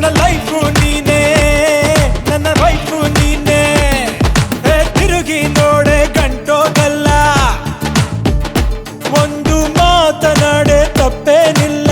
ನನ್ನ ಲೈಫು ನೀನೇ ನನ್ನ ವೈಫು ನೀನೇ ತಿರುಗಿ ನೋಡೆ ಗಂಟೋಗಲ್ಲ ಒಂದು ಮಾತನಾಡೆ ತಪ್ಪೇನಿಲ್ಲ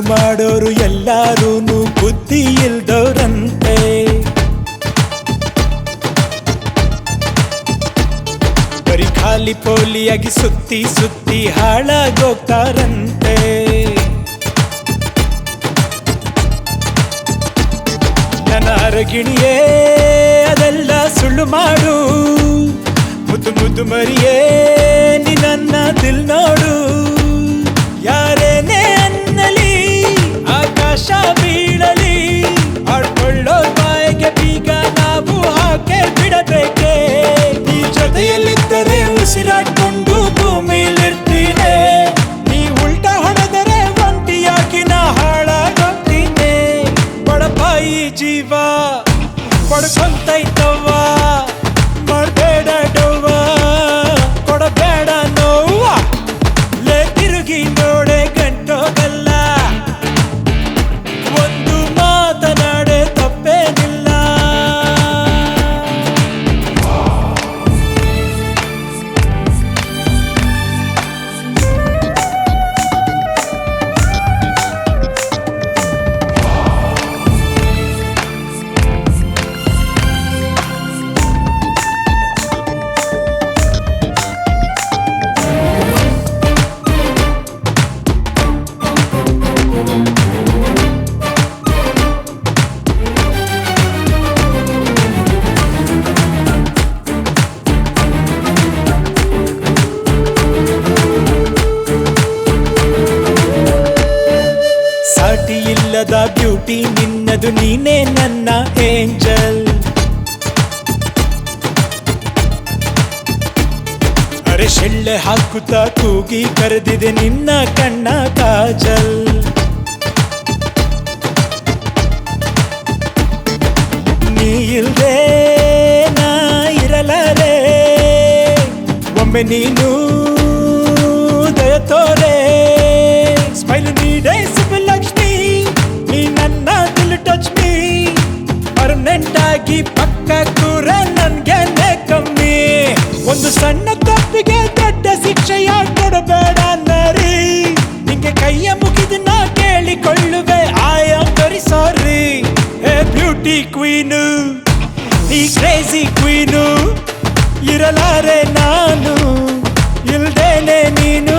ಮಾಡೋರು ಎಲ್ಲಾರೂನು ಬುದ್ಧಿ ಇಲ್ದವ್ರಂತೆ ಬರೀ ಖಾಲಿ ಪೋಲಿಯಾಗಿ ಸುತ್ತಿ ಸುತ್ತಿ ಹಾಳಾಗೋಗ್ತಾರಂತೆ ನನ್ನ ಅರಗಿಣಿಯೇ ಅದೆಲ್ಲ ಸುಳ್ಳು ಮಾಡು ಮುದ್ದು ಮುದ್ದು ಮರಿಯೇ ನೀ ನನ್ನ ದಿಲ್ ನೋಡು ಯಾರೇನೇ ಅನ್ನಲಿ ಆಕಾಶ ಬೀಳಲಿ ಆಡ್ಕೊಳ್ಳೋ ಬಾಯಿಗೆ ಬೀಗ ನಾವು ಹಾಕೇ ಬಿಡಬೇಕೆ ನೀ ಜೊತೆಯಲ್ಲಿದ್ದರೆ ಉಸಿರಾಡ್ಕೊಂಡು ಭೂಮಿಲಿರ್ತೀನಿ ನೀ ಉಲ್ಟಾ ಹೊಡೆದರೆ ಒಂಟಿಯಾಗಿ ನಾ ಹಾಳಾಗೋಗ್ತೀನಿ ಬಡಪಾಯಿ ಜೀವ ಪಡ್ಕೊಂತೈತವ್ವ ಮಾಡಬೇಡ ಡವ್ವ ಕೊಡಬೇಡ ನೋವ್ವ ಲೇ ತಿರುಗಿ ನೋಡೆ ಗಂಟೋಗಲ್ಲ ಒಂದು ಮಾತನಾಡೆ ತಪ್ಪೇನಿಲ್ಲ ಸಾಟಿ ಇಲ್ಲದ ಬ್ಯೂಟಿ ನಿನ್ನದು ನೀನೇ ನನ್ನ ಏಂಜಲ್ ಅರೆ ಶೆಳ್ಳೆ ಹಾಕುತ್ತಾ ಕೂಗಿ ಕರೆದಿದೆ ನಿನ್ನ ಕಣ್ಣ ಕಾಜಲ್ ನೀ ಇಲ್ದೆ ನಾ ಇರಲಾರೆ ಒಮ್ಮೆ ನೀನು ದಯ ತೋರೆ ಸ್ಮೈಲ್ ನೀಡೇ ಲಕ್ಷ್ಮಿ ನೀ ನನ್ನ ದಿಲ್ ಟಚ್ ಮೀ ಪರ್ಮನೆಂಟ್ ಆಗಿ ಪಕ್ಕ ಕೂರ ನನ್ಗೆ ಕಮ್ಮಿ ಒಂದು ಸಣ್ಣ ತಪ್ಪಿಗೆ ದೊಡ್ಡ ಶಿಕ್ಷೆಯ ಕೊಡಬೇಡ ನರಿ ನಿಂಗೆ ಕೈಯ ಮುಗಿದು ನಾ ಕೇಳಿಕೊಳ್ಳುವೆ I am very sorry hey beauty queen ಈ ಕ್ರೇಜಿ ಕ್ವೀನು ಇರಲಾರೆ ನಾನು ಇಲ್ದೇನೆ ನೀನು